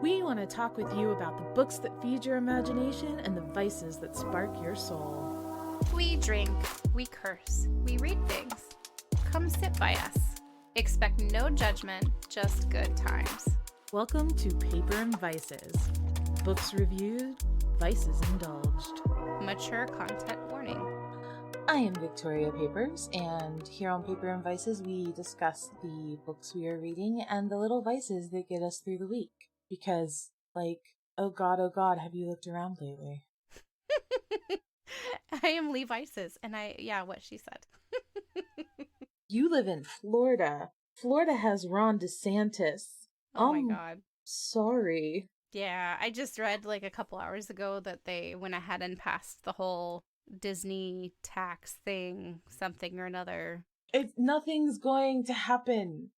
We want to talk with you about the books that feed your imagination and the vices that spark your soul. We drink, we curse, we read things. Come sit by us. Expect no judgment, just good times. Welcome to Paper and Vices. Books reviewed, vices indulged. Mature content warning. I am Victoria Papers, and here on Paper and Vices we discuss the books we are reading and the little vices that get us through the week. Because, oh god, have you looked around lately? I am Lee Vices, and what she said. You live in Florida. Florida has Ron DeSantis. Oh my god. Sorry. Yeah, I just read a couple hours ago that they went ahead and passed the whole Disney tax thing, something or another. Nothing's going to happen.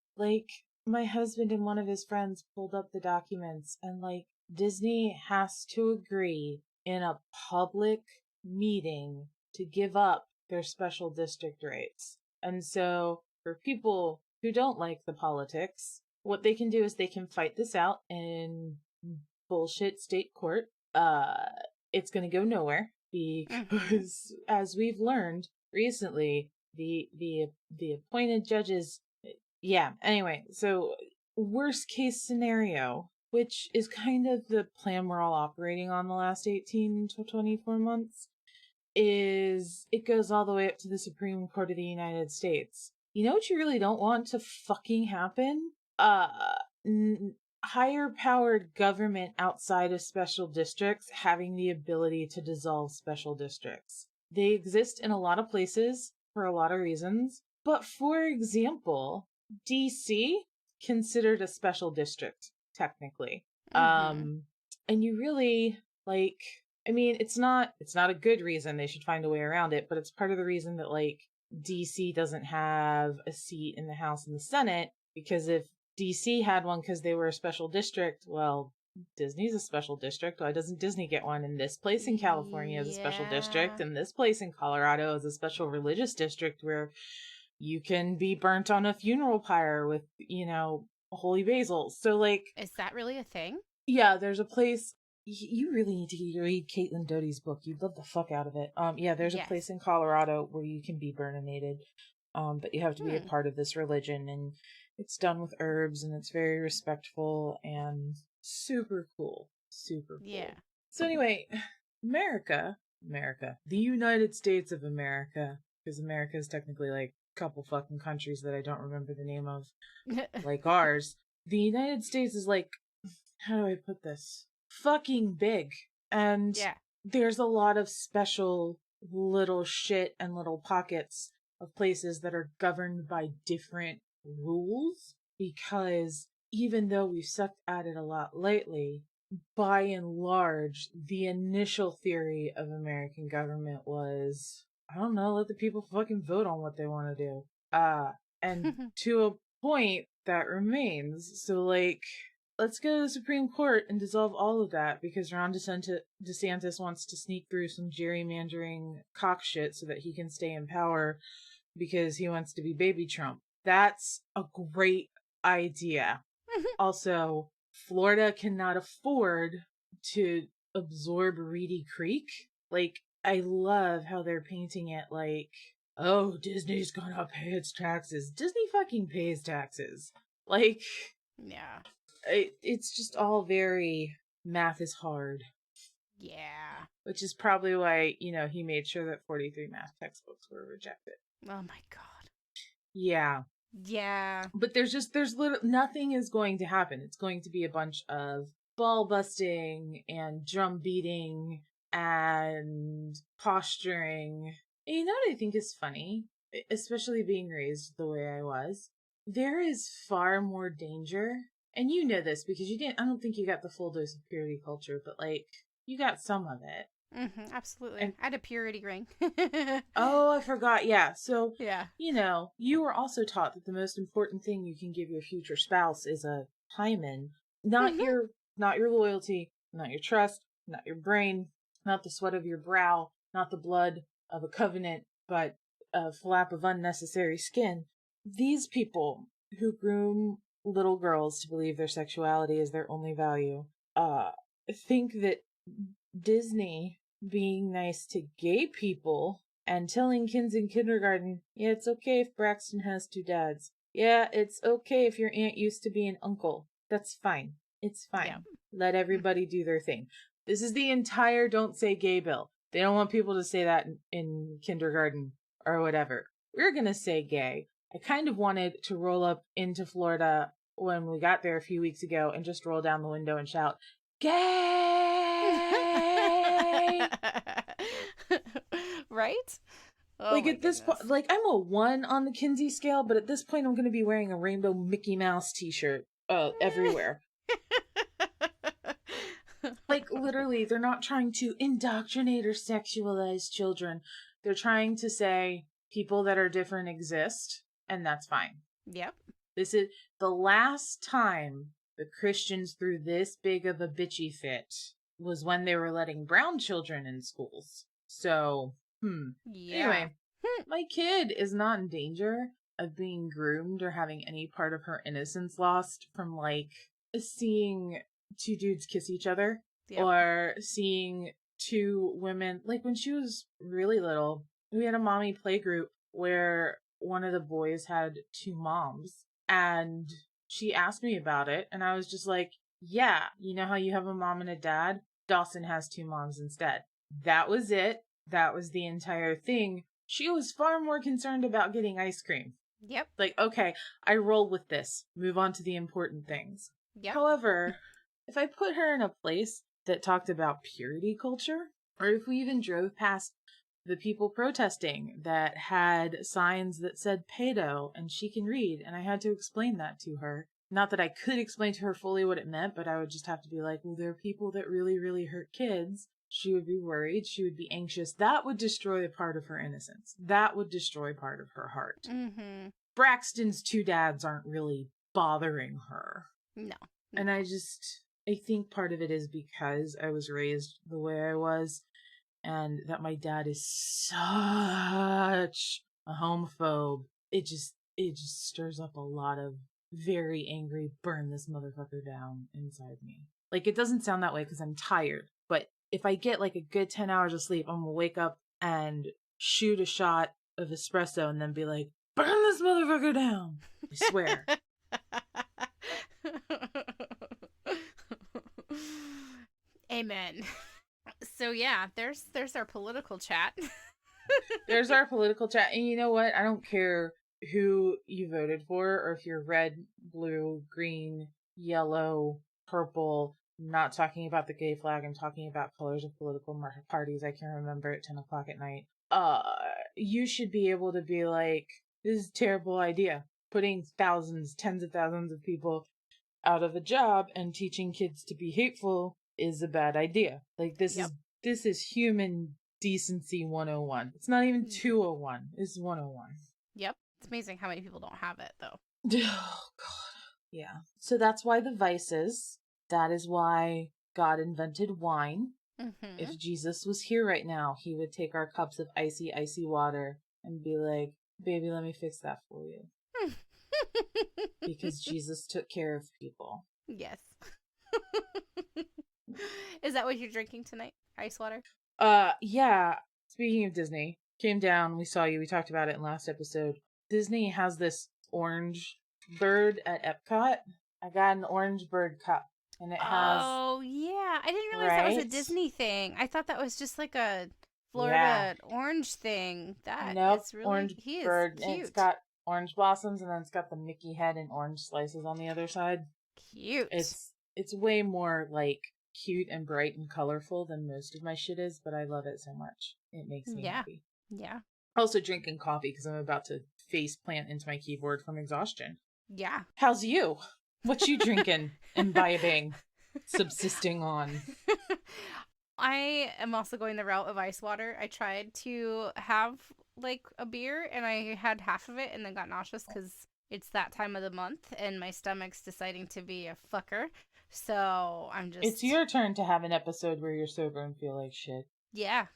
My husband and one of his friends pulled up the documents, and Disney has to agree in a public meeting to give up their special district rights. And so for people who don't like the politics, what they can do is they can fight this out in bullshit state court. It's going to go nowhere because as we've learned recently, the appointed judges. Yeah, anyway, so worst case scenario, which is kind of the plan we're all operating on the last 18 to 24 months, is it goes all the way up to the Supreme Court of the United States. You know what you really don't want to fucking happen? Higher powered government outside of special districts having the ability to dissolve special districts. They exist in a lot of places for a lot of reasons, but for example, DC considered a special district technically. And you really it's not a good reason. They should find a way around it, but it's part of the reason that DC doesn't have a seat in the House and the Senate, because if DC had one because they were a special district, well, Disney's a special district. Why doesn't Disney get one? And this place in California is a special district, and this place in Colorado is a special religious district where you can be burnt on a funeral pyre with, holy basil. So, is that really a thing? Yeah, there's a place. You really need to read Caitlin Doty's book. You'd love the fuck out of it. There's a place in Colorado where you can be burninated, but you have to be a part of this religion, and it's done with herbs, and it's very respectful and super cool. Super cool. Yeah. So anyway, America, the United States of America, because America is technically couple fucking countries that I don't remember the name of, like ours. The United States is how do I put this? Fucking big. And there's a lot of special little shit and little pockets of places that are governed by different rules, because even though we've sucked at it a lot lately, by and large, the initial theory of American government was, I don't know, let the people fucking vote on what they want to do. And to a point that remains. So, let's go to the Supreme Court and dissolve all of that, because Ron DeSantis wants to sneak through some gerrymandering cock shit so that he can stay in power because he wants to be baby Trump. That's a great idea. Also, Florida cannot afford to absorb Reedy Creek. I love how they're painting it oh, Disney's gonna pay its taxes. Disney fucking pays taxes. Yeah. It's just all very math is hard. Yeah. Which is probably why, he made sure that 43 math textbooks were rejected. Oh my god. Yeah. Yeah. But there's literally nothing is going to happen. It's going to be a bunch of ball busting and drum beating and posturing. And you know what I think is funny? Especially being raised the way I was. There is far more danger. And you know this because I don't think you got the full dose of purity culture, but you got some of it. Absolutely. I had a purity ring. Oh, I forgot. Yeah. So, yeah. You were also taught that the most important thing you can give your future spouse is a hymen. Not your loyalty, not your trust, not your brain, not the sweat of your brow, not the blood of a covenant, but a flap of unnecessary skin. These people who groom little girls to believe their sexuality is their only value think that Disney being nice to gay people and telling kids in kindergarten, yeah, it's okay if Braxton has 2 dads. Yeah, it's okay if your aunt used to be an uncle. That's fine. It's fine. Yeah. Let everybody do their thing. This is the entire don't say gay bill. They don't want people to say that in kindergarten or whatever. We're going to say gay. I kind of wanted to roll up into Florida when we got there a few weeks ago and just roll down the window and shout, gay! Right? Oh, Like my at this point, goodness. like I'm a 1 on the Kinsey scale, but at this point I'm going to be wearing a rainbow Mickey Mouse t-shirt everywhere. Like literally, they're not trying to indoctrinate or sexualize children. They're trying to say people that are different exist, and that's fine. Yep. This is the last time the Christians threw this big of a bitchy fit was when they were letting brown children in schools. So, Yeah. Anyway, my kid is not in danger of being groomed or having any part of her innocence lost from, like, seeing 2 dudes kiss each other. Yep. Or seeing 2 women. Like, when she was really little, we had a mommy play group where one of the boys had 2 moms. And she asked me about it, and I was just like, yeah, you know how you have a mom and a dad? Dawson has 2 moms instead. That was it. That was the entire thing. She was far more concerned about getting ice cream. Yep. Like, okay, I roll with this. Move on to the important things. Yep. However, if I put her in a place that talked about purity culture, or if we even drove past the people protesting that had signs that said pedo and she can read, and I had to explain that to her. Not that I could explain to her fully what it meant, but I would just have to be like, well, there are people that really, really hurt kids. She would be worried. She would be anxious. That would destroy a part of her innocence. That would destroy part of her heart. Mm-hmm. Braxton's 2 dads aren't really bothering her. No. And I think part of it is because I was raised the way I was, and that my dad is such a homophobe. It just stirs up a lot of very angry, burn this motherfucker down inside me. Like, it doesn't sound that way because I'm tired, but if I get like a good 10 hours of sleep, I'm gonna wake up and shoot a shot of espresso and then be like, burn this motherfucker down. I swear. Amen. So yeah, there's our political chat. There's our political chat. And you know what? I don't care who you voted for, or if you're red, blue, green, yellow, purple. I'm not talking about the gay flag. I'm talking about colors of political parties. I can remember at 10 o'clock at night. You should be able to be like, this is a terrible idea. Putting thousands, tens of thousands of people out of a job and teaching kids to be hateful is a bad idea. Like, this is human decency 101. It's not even 201. It's 101. Yep. It's amazing how many people don't have it, though. Oh, God. Yeah. So that's why the vices. That is why God invented wine. Mm-hmm. If Jesus was here right now, he would take our cups of icy, icy water and be like, baby, let me fix that for you. Because Jesus took care of people. Yes. Is that what you're drinking tonight? Ice water? Yeah. Speaking of Disney, came down, we saw you, we talked about it in last episode. Disney has this orange bird at Epcot. I got an orange bird cup, and it has... Oh, yeah. I didn't realize that was a Disney thing. I thought that was just like a Florida orange thing. Nope, is really... orange he bird. is cute. And it's got orange blossoms, and then it's got the Mickey head and orange slices on the other side. Cute. It's way more, like, cute and bright and colorful than most of my shit is, but I love it so much. It makes me happy. Yeah. Also drinking coffee because I'm about to face plant into my keyboard from exhaustion. Yeah. How's you? What you drinking, imbibing, subsisting on? I am also going the route of ice water. I tried to have like a beer and I had half of it and then got nauseous because it's that time of the month and my stomach's deciding to be a fucker. So I'm just... It's your turn to have an episode where you're sober and feel like shit. Yeah,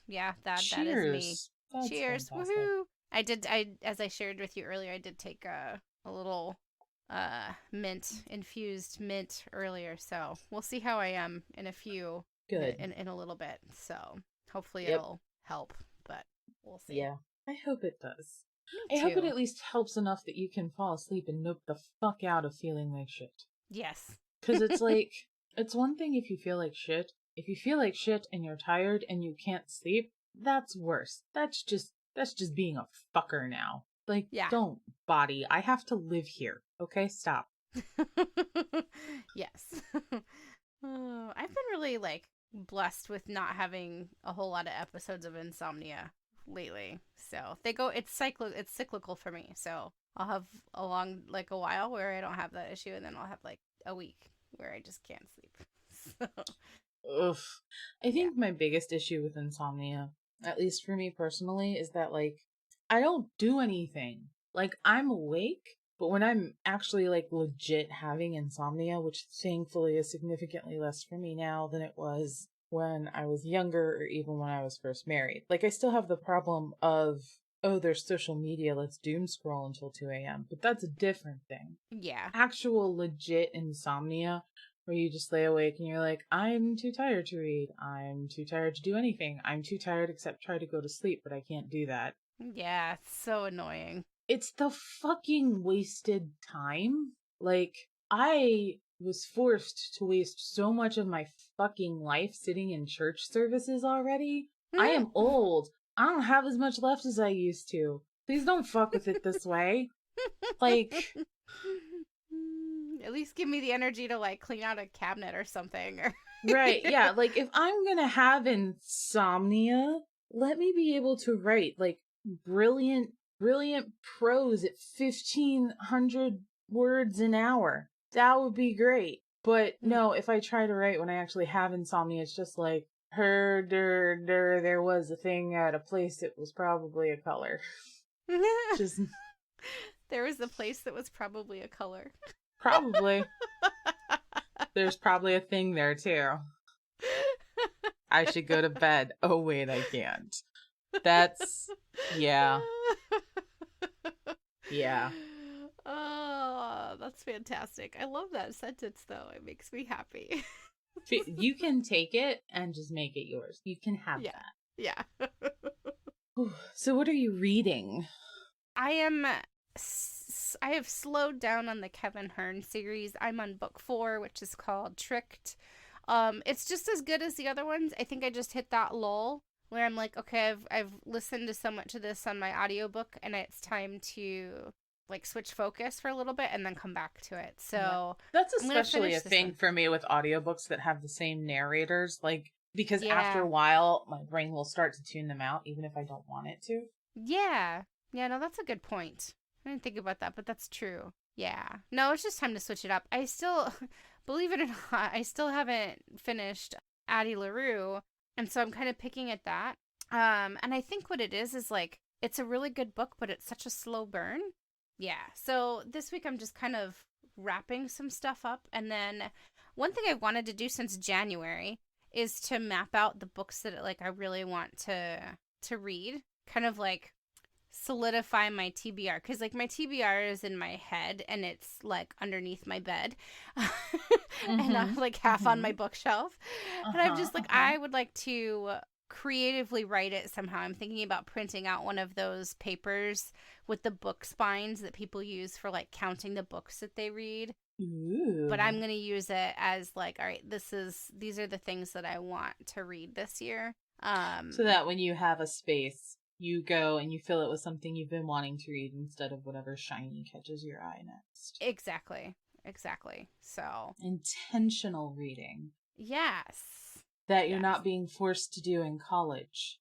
that is me. That's Cheers. fantastic. Woohoo. As I shared with you earlier, I did take a little infused mint earlier, so we'll see how I am in a few Good. in a little bit. So hopefully Yep. it'll help, but we'll see. Yeah, I hope it does. Me I hope it too. at least helps enough that you can fall asleep and nope the fuck out of feeling like shit. Yes. Because it's like, it's one thing if you feel like shit. If you feel like shit and you're tired and you can't sleep, that's worse. That's just being a fucker now. Like, Yeah. don't, body. I have to live here. Okay, stop. Yes. Oh, I've been really like blessed with not having a whole lot of episodes of insomnia lately. So it's cyclical for me. So I'll have a while where I don't have that issue, and then I'll have like a week where I just can't sleep. So Ugh. I think my biggest issue with insomnia, at least for me personally, is that like I don't do anything. Like I'm awake, but when I'm actually like legit having insomnia, which thankfully is significantly less for me now than it was when I was younger or even when I was first married. Like I still have the problem of, oh, there's social media, let's doom scroll until 2 a.m. But that's a different thing. yeah. Actual legit insomnia where you just lay awake and you're like, I'm too tired to read. I'm too tired to do anything. I'm too tired except try to go to sleep, but I can't do that. Yeah, it's so annoying. It's the fucking wasted time. Like, I was forced to waste so much of my fucking life sitting in church services already. I am old. I don't have as much left as I used to. Please don't fuck with it this way. Like, at least give me the energy to like clean out a cabinet or something. right, yeah, like if I'm gonna have insomnia, let me be able to write like brilliant prose at 1,500 words an hour. That would be great. But no, if I try to write when I actually have insomnia, it's just like, there was a thing at a place that was probably a color. Just There was a place that was probably a color. probably. There's probably a thing there too. I should go to bed. Oh wait, I can't. That's yeah. Yeah. Oh, that's fantastic. I love that sentence though. It makes me happy. You can take it and just make it yours. You can have Yeah. that. Yeah. So what are you reading? I have slowed down on the Kevin Hearn series. I'm on book 4, which is called Tricked. It's just as good as the other ones. I think I just hit that lull where I'm like, okay, I've listened to so much of this on my audiobook, and it's time to like switch focus for a little bit and then come back to it. So that's I'm gonna especially finish a this thing one. for me with audiobooks that have the same narrators, like because Yeah. after a while my brain will start to tune them out even if I don't want it to. Yeah. Yeah, no, that's a good point. I didn't think about that, but that's true. Yeah. No, it's just time to switch it up. I still, believe it or not, I still haven't finished Addie LaRue, and so I'm kind of picking at that. And I think what it is like, it's a really good book, but it's such a slow burn. Yeah. So this week I'm just kind of wrapping some stuff up, and then one thing I wanted to do since January is to map out the books that like I really want to read, kind of like solidify my TBR, because like my TBR is in my head and it's like underneath my bed and I'm like half on my bookshelf, and I'm just like I would like to creatively write it somehow. I'm thinking about printing out one of those papers with the book spines that people use for like counting the books that they read. Ooh. But I'm going to use it as like, all right, these are the things that I want to read this year. So that when you have a space, you go and you fill it with something you've been wanting to read instead of whatever shiny catches your eye next. Exactly. So intentional reading. Yes. That you're not being forced to do in college.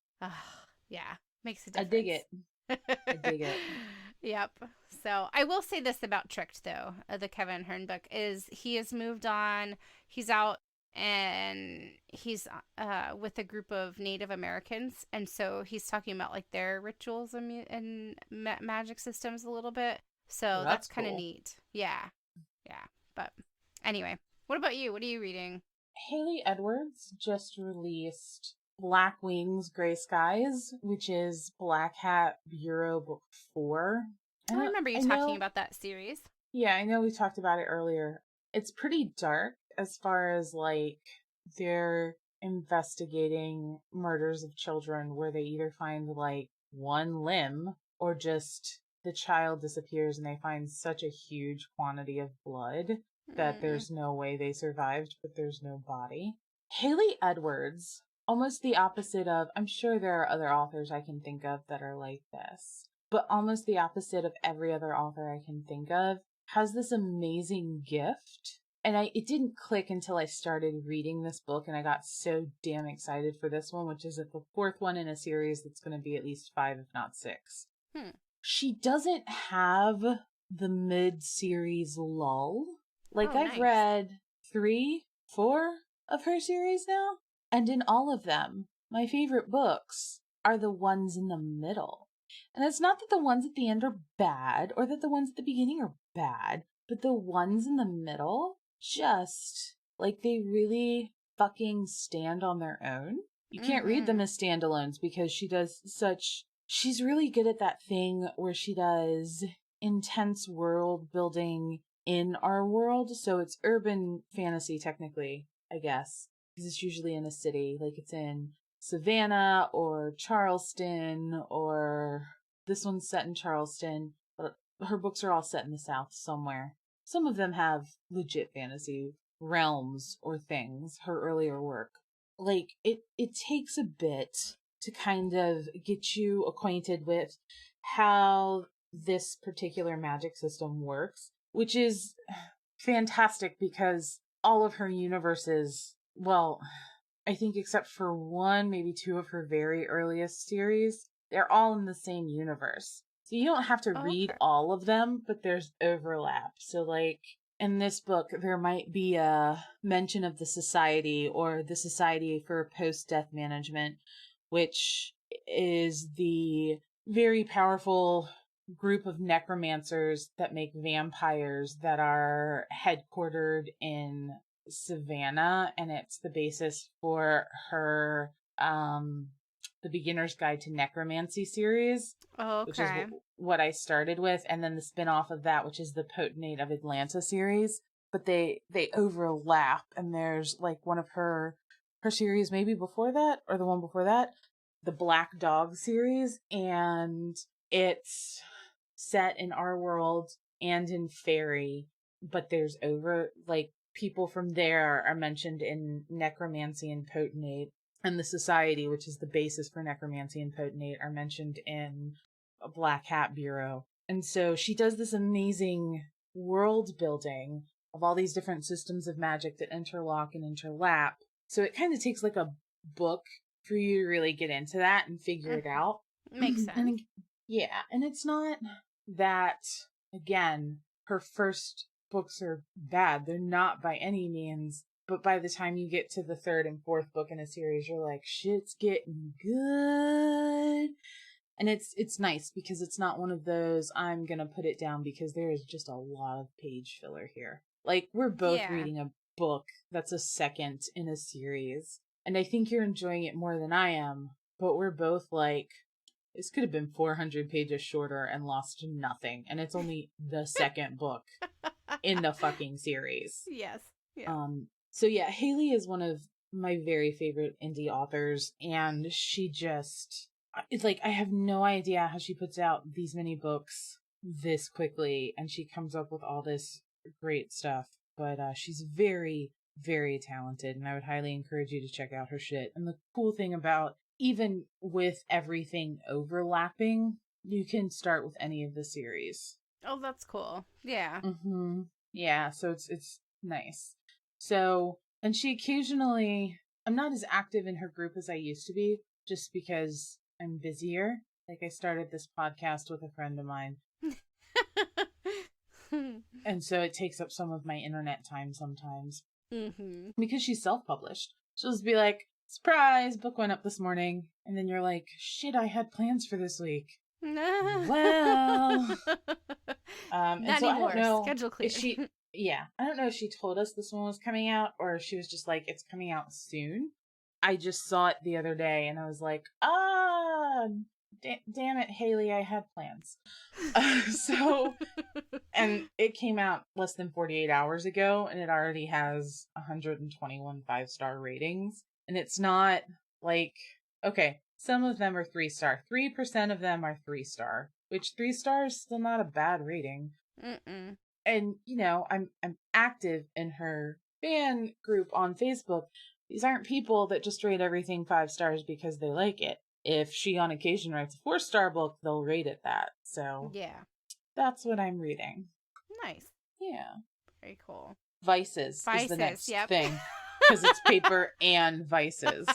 Yeah. Makes a difference. I dig it. I dig it. Yep. So I will say this about Tricked, though, the Kevin Hearn book, is he has moved on. He's out and he's with a group of Native Americans. And so he's talking about like their rituals and magic systems a little bit. So that's kind of cool. neat. Yeah. Yeah. But anyway, what about you? What are you reading? Haley Edwards just released Black Wings, Gray Skies, which is Black Hat Bureau Book 4. I remember you talking about that series. Yeah, I know we talked about it earlier. It's pretty dark as far as like they're investigating murders of children where they either find like one limb or just the child disappears and they find such a huge quantity of blood that Mm. there's no way they survived, but there's no body. Haley Edwards, almost the opposite of, I'm sure there are other authors I can think of that are like this, but almost the opposite of every other author I can think of, has this amazing gift. And it didn't click until I started reading this book, and I got so damn excited for this one, which is the fourth one in a series that's going to be at least 5, if not 6. Hmm. She doesn't have the mid-series lull. Like, Oh, I've nice. read 3, 4 of her series now, and in all of them, my favorite books are the ones in the middle. And it's not that the ones at the end are bad, or that the ones at the beginning are bad, but the ones in the middle, just, like, they really fucking stand on their own. You can't read them as standalones because she's really good at that thing where she does intense world building in our world. So it's urban fantasy, technically, I guess, because it's usually in a city. Like it's in Savannah or Charleston, or this one's set in Charleston, but her books are all set in the South somewhere. Some of them have legit fantasy realms or things, her earlier work. Like, it takes a bit to kind of get you acquainted with how this particular magic system works, which is fantastic because all of her universes, well, I think except for one, maybe 2 of her very earliest series, they're all in the same universe. So you don't have to read Okay. all of them, but there's overlap. So like in this book, there might be a mention of the Society or the Society for Post-Death Management, which is the very powerful group of necromancers that make vampires that are headquartered in Savannah, and it's the basis for her the Beginner's Guide to Necromancy series, which is Okay. what I started with, and then the spin-off of that, which is the Potentate of Atlanta series. But they overlap, and there's like one of her series maybe before that, or the one before that, the Black Dog series, and it's set in our world and in fairy, but there's people from there are mentioned in Necromancy and Potentate, and the Society, which is the basis for Necromancy and Potentate, are mentioned in a Black Hat Bureau. And so she does this amazing world building of all these different systems of magic that interlock and interlap. So it kind of takes like a book for you to really get into that and figure it out. Makes sense. And yeah, and it's not that, again, her first books are bad. They're not by any means. But by the time you get to the 3rd and 4th book in a series, you're like, shit's getting good. And it's nice because it's not one of those, I'm gonna put it down because there is just a lot of page filler here. Like, we're both Yeah. reading a book that's a second in a series. And I think you're enjoying it more than I am. But we're both like, this could have been 400 pages shorter and lost nothing. And it's only the second book in the fucking series. Yes. Yeah. So yeah, Haley is one of my very favorite indie authors, and she just, it's like, I have no idea how she puts out these many books this quickly, and she comes up with all this great stuff. But she's very, very talented, and I would highly encourage you to check out her shit. And the cool thing about, even with everything overlapping, you can start with any of the series. Oh, that's cool. Yeah. Mm-hmm. Yeah, so it's nice. So, and she occasionally, I'm not as active in her group as I used to be, just because I'm busier. Like, I started this podcast with a friend of mine, and so it takes up some of my internet time sometimes. Mm-hmm. Because she's self-published. She'll just be like, surprise, book went up this morning. And then you're like, shit, I had plans for this week. Well, and not so anymore. I don't know Schedule clear. I don't know if she told us this one was coming out or if she was just like, it's coming out soon. I just saw it the other day and I was like, damn it, Haley, I had plans. And it came out less than 48 hours ago, and it already has 121 5-star ratings. And it's not like, okay, some of them are 3-star. 3% of them are 3-star, which 3 stars is still not a bad rating. Mm-mm. And, I'm active in her fan group on Facebook. These aren't people that just rate everything 5 stars because they like it. If she on occasion writes a 4-star book, they'll rate it that. So Yeah. that's what I'm reading. Nice. Yeah. Very cool. Vices is the next yep. thing. Because it's paper and Vices.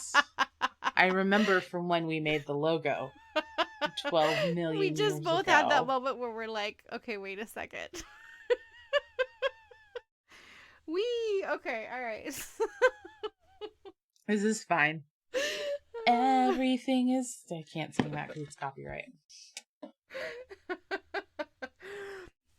I remember from when we made the logo 12 million We just years both ago. had that moment where we're like, okay, wait a second. Okay, all right. This is fine. Everything is... I can't sing that because it's copyright.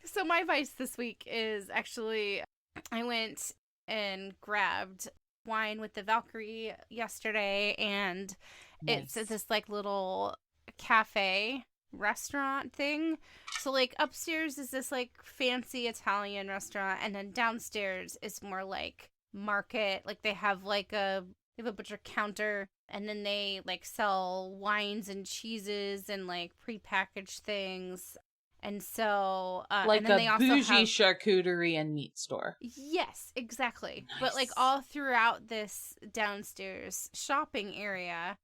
So my vice this week is actually, I went and grabbed wine with the Valkyrie yesterday, and Nice. it's this like little cafe restaurant thing. So like upstairs is this like fancy Italian restaurant, and then downstairs is more like market. Like they have a butcher counter, and then they like sell wines and cheeses and like prepackaged things. And so, like and then a they also bougie have charcuterie and meat store. Yes, exactly. Nice. But like all throughout this downstairs shopping area,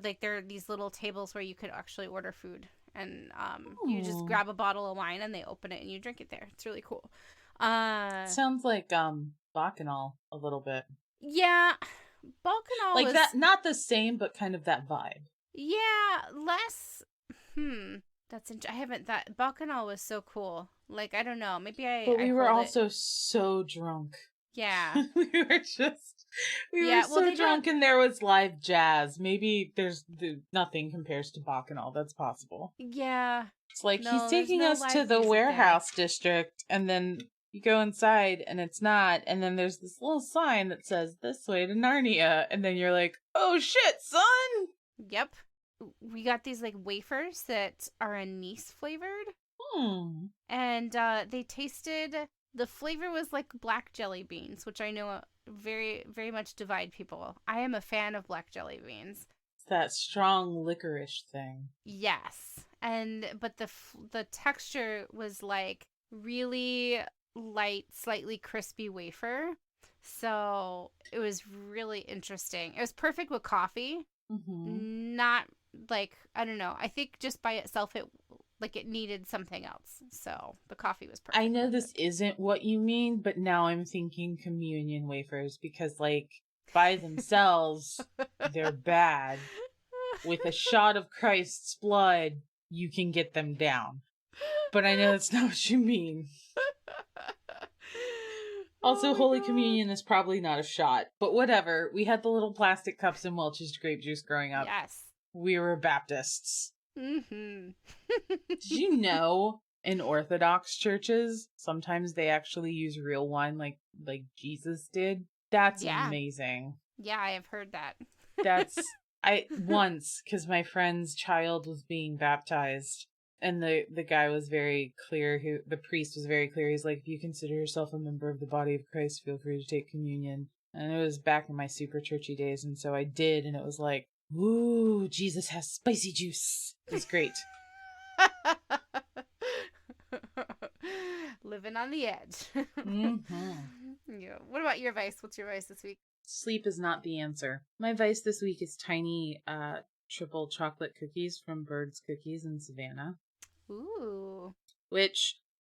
like there are these little tables where you could actually order food, and you just grab a bottle of wine and they open it and you drink it there. It's really cool. Sounds like Bacchanal a little bit. Yeah, Bacchanal like was that, not the same, but kind of that vibe. Yeah, less. I haven't. That Bacchanal was so cool. Like I don't know. Maybe I. But we were hold also so drunk. Yeah. we were so drunk, and there was live jazz. Maybe nothing compares to Bacchanal. That's possible. Yeah. It's like he's taking us to the warehouse district, and then you go inside and it's not, and then there's this little sign that says "This way to Narnia," and then you're like, "Oh shit, son!" Yep. We got these like wafers that are anise flavored. And they tasted, the flavor was like black jelly beans, which I know very, very much divide people. I am a fan of black jelly beans. It's that strong licorice thing. Yes. But the texture was like really light, slightly crispy wafer. So it was really interesting. It was perfect with coffee. Mm-hmm. Not like, I don't know. I think just by itself, it needed something else. So the coffee was perfect. I know this isn't what you mean, but now I'm thinking communion wafers because, like, by themselves, they're bad. With a shot of Christ's blood, you can get them down. But I know that's not what you mean. Also, Holy Communion is probably not a shot, but whatever. We had the little plastic cups and Welch's grape juice growing up. Yes. We were Baptists. Mm-hmm. Did you know in Orthodox churches, sometimes they actually use real wine like Jesus did? That's amazing. Yeah, I have heard that. Once, because my friend's child was being baptized, and the guy was very clear, the priest was very clear, he's like, if you consider yourself a member of the body of Christ, feel free to take communion. And it was back in my super churchy days, and so I did, and it was like, ooh, Jesus has spicy juice. It was great. Living on the edge. Mm-hmm. Yeah. What about your vice? What's your vice this week? Sleep is not the answer. My vice this week is tiny triple chocolate cookies from Bird's Cookies in Savannah. Ooh.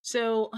So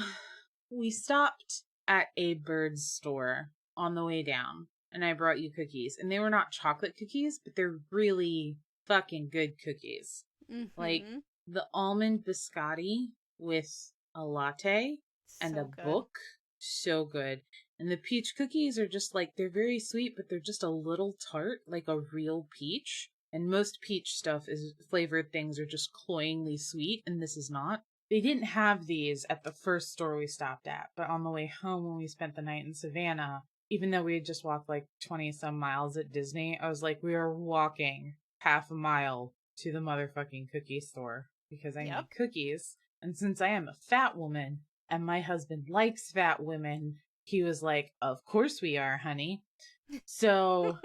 we stopped at a Bird's store on the way down, and I brought you cookies. And they were not chocolate cookies, but they're really fucking good cookies. Mm-hmm. Like the almond biscotti with a latte and a book. So good. And the peach cookies are just like, they're very sweet, but they're just a little tart, like a real peach. And most peach stuff is flavored things are just cloyingly sweet, and this is not. They didn't have these at the first store we stopped at, but on the way home when we spent the night in Savannah, even though we had just walked like 20 some miles at Disney, I was like, we are walking half a mile to the motherfucking cookie store because I Yep. need cookies. And since I am a fat woman and my husband likes fat women, he was like, of course we are, honey. So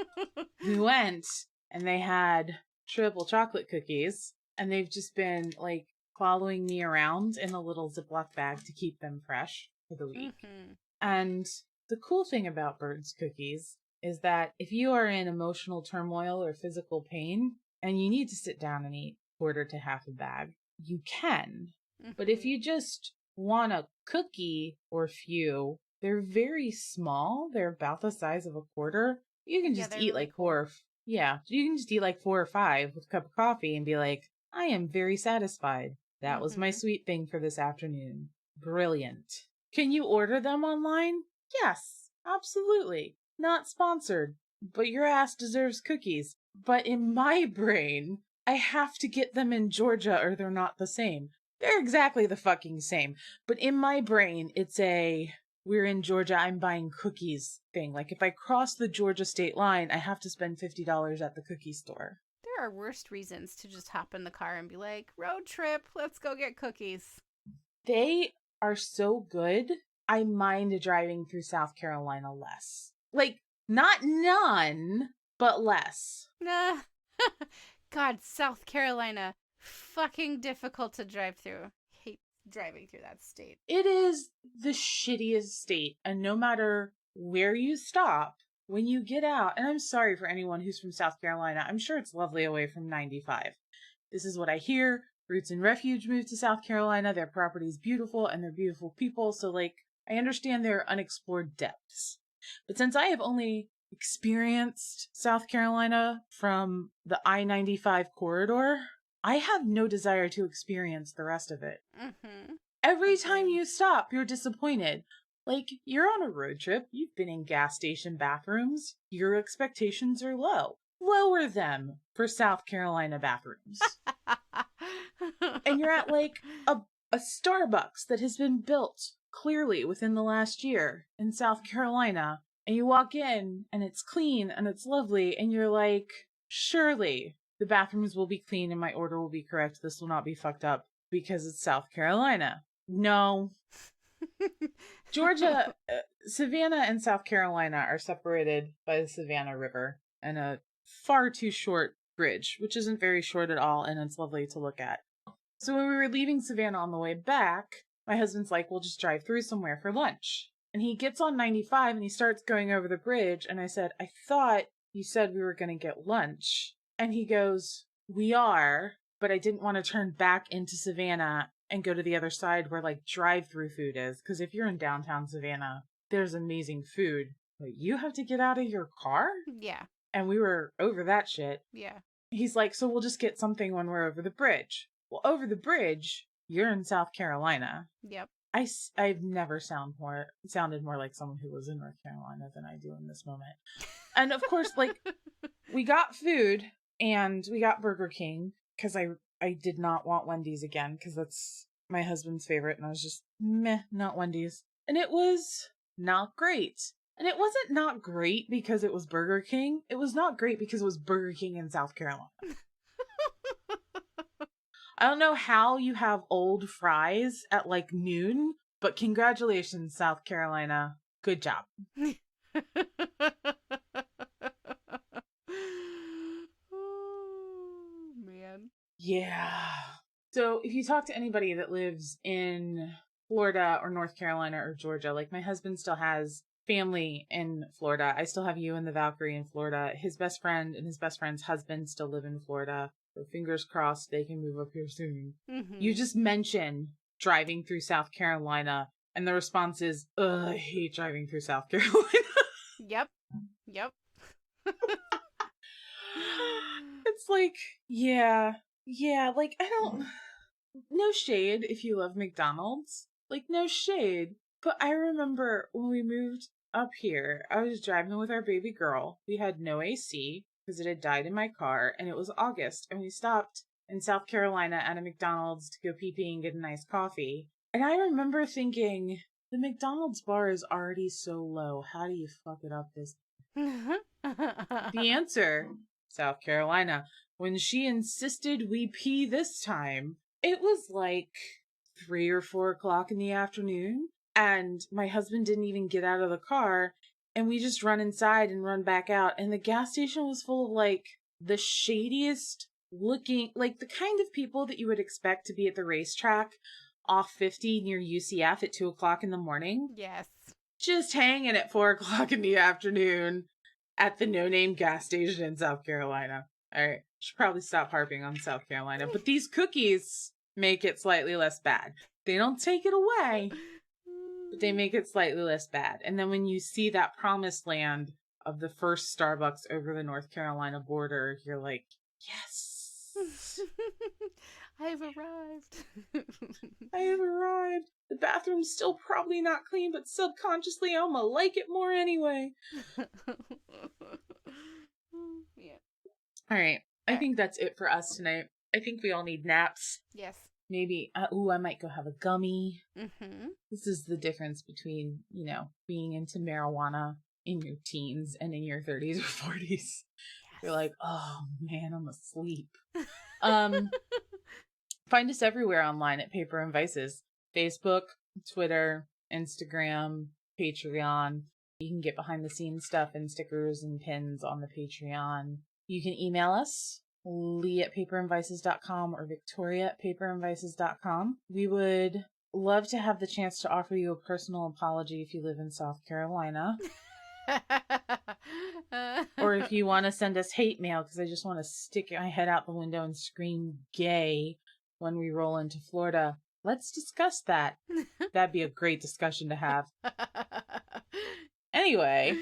we went and they had triple chocolate cookies and they've just been like following me around in a little Ziploc bag to keep them fresh for the week. Mhm. And the cool thing about Bird's cookies is that if you are in emotional turmoil or physical pain and you need to sit down and eat quarter to half a bag, you can. But if Mhm. you just want a cookie or few, they're very small. They're about the size of a quarter. You can Yeah, just they're eat really like cool. you can just eat like 4 or 5 with a cup of coffee and be like, I am very satisfied. That was my Mhm. sweet thing for this afternoon. Brilliant. Can you order them online? Yes, absolutely. Not sponsored, but your ass deserves cookies. But in my brain, I have to get them in Georgia or they're not the same. They're exactly the fucking same. But in my brain, it's a we're in Georgia, I'm buying cookies thing. Like if I cross the Georgia state line, I have to spend $50 at the cookie store. There are worst reasons to just hop in the car and be like, road trip, let's go get cookies. They are so good. I mind driving through South Carolina less. Like, not none, but less. Nah. God, South Carolina. Fucking difficult to drive through. Hate driving through that state. It is the shittiest state, and no matter where you stop, when you get out, and I'm sorry for anyone who's from South Carolina, I'm sure it's lovely away from 95. This is what I hear. Roots and Refuge moved to South Carolina. Their property is beautiful and they're beautiful people. So, like, I understand their unexplored depths. But since I have only experienced South Carolina from the I-95 corridor, I have no desire to experience the rest of it. Mm-hmm. Every time Agreed. you stop, you're disappointed. Like, you're on a road trip, you've been in gas station bathrooms, your expectations are low. Lower them for South Carolina bathrooms. And you're at like a Starbucks that has been built clearly within the last year in South Carolina. And you walk in and it's clean and it's lovely. And you're like, surely the bathrooms will be clean and my order will be correct. This will not be fucked up because it's South Carolina. No. Georgia, Savannah and South Carolina are separated by the Savannah River and a far too short bridge, which isn't very short at all, and it's lovely to look at. So when we were leaving Savannah on the way back, my husband's like, we'll just drive through somewhere for lunch. And he gets on 95 and he starts going over the bridge. And I said, I thought you said we were going to get lunch. And he goes, we are, but I didn't want to turn back into Savannah and go to the other side where like drive-through food is. Because if you're in downtown Savannah, there's amazing food. But you have to get out of your car? Yeah. And we were over that shit. Yeah. He's like, so we'll just get something when we're over the bridge. Well, over the bridge, you're in South Carolina. Yep. I've never sounded more like someone who lives in North Carolina than I do in this moment. And of course, like, we got food and we got Burger King because I did not want Wendy's again because that's my husband's favorite. And I was just, meh, not Wendy's. And it was not great. And it wasn't not great because it was Burger King. It was not great because it was Burger King in South Carolina. I don't know how you have old fries at like noon, but congratulations, South Carolina. Good job. Oh, man. Yeah. So if you talk to anybody that lives in Florida or North Carolina or Georgia, like my husband still has family in Florida. I still have you and the Valkyrie in Florida. His best friend and his best friend's husband still live in Florida. So fingers crossed they can move up here soon. Mm-hmm. You just mentioned driving through South Carolina, and the response is, ugh, I hate driving through South Carolina. Yep. Yep. It's like, yeah, like, I don't, no shade if you love McDonald's, like, no shade, but I remember when we moved up here, I was driving with our baby girl. We had no AC because it had died in my car, and it was August, and we stopped in South Carolina at a McDonald's to go pee and get a nice coffee. And I remember thinking, the McDonald's bar is already so low. How do you fuck it up this? The answer, South Carolina. when she insisted we pee this time, it was like 3 or 4 o'clock in the afternoon, and my husband didn't even get out of the car, and we just run inside and run back out, and the gas station was full of like the shadiest looking, like the kind of people that you would expect to be at the racetrack off 50 near UCF at 2 o'clock in the morning. Yes. Just hanging at 4 o'clock in the afternoon at the no-name gas station in South Carolina. All right, should probably stop harping on South Carolina, but these cookies make it slightly less bad. They don't take it away, but they make it slightly less bad. And then when you see that promised land of the first Starbucks over the North Carolina border, you're like, yes. I have arrived. I have arrived. The bathroom's still probably not clean, but subconsciously I'm gonna like it more anyway. Yeah. All right. I think that's it for us tonight. I think we all need naps. Yes. Maybe, I might go have a gummy. Mm-hmm. This is the difference between, being into marijuana in your teens and in your 30s or 40s. Yes. You're like, oh man, I'm asleep. Find us everywhere online at Paper and Vices. Facebook, Twitter, Instagram, Patreon. You can get behind the scenes stuff and stickers and pins on the Patreon. You can email us, lee@paperandvices.com or victoria@paperandvices.com. We would love to have the chance to offer you a personal apology if you live in South Carolina. Or if you want to send us hate mail, because I just want to stick my head out the window and scream gay when we roll into Florida. Let's discuss that. That'd be a great discussion to have. Anyway.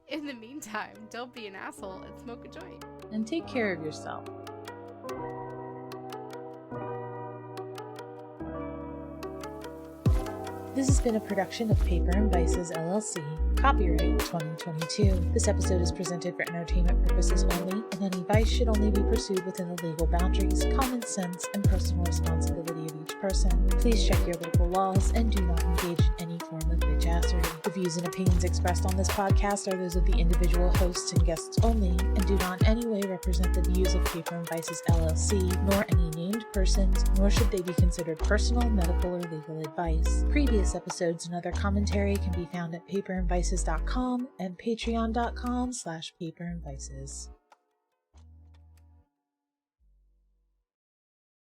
In the meantime, don't be an asshole and smoke a joint. And take care of yourself. This has been a production of Paper and Vices, LLC. Copyright 2022. This episode is presented for entertainment purposes only, and any vice should only be pursued within the legal boundaries, common sense, and personal responsibility of each person. Please check your local laws and do not engage in any form of bitchassery. The views and opinions expressed on this podcast are those of the individual hosts and guests only, and do not in any way represent the views of Paper and Vices, LLC, nor any named persons, nor should they be considered personal, medical, or legal advice. Previous episodes and other commentary can be found at paperandvices.com and patreon.com/paperandvices.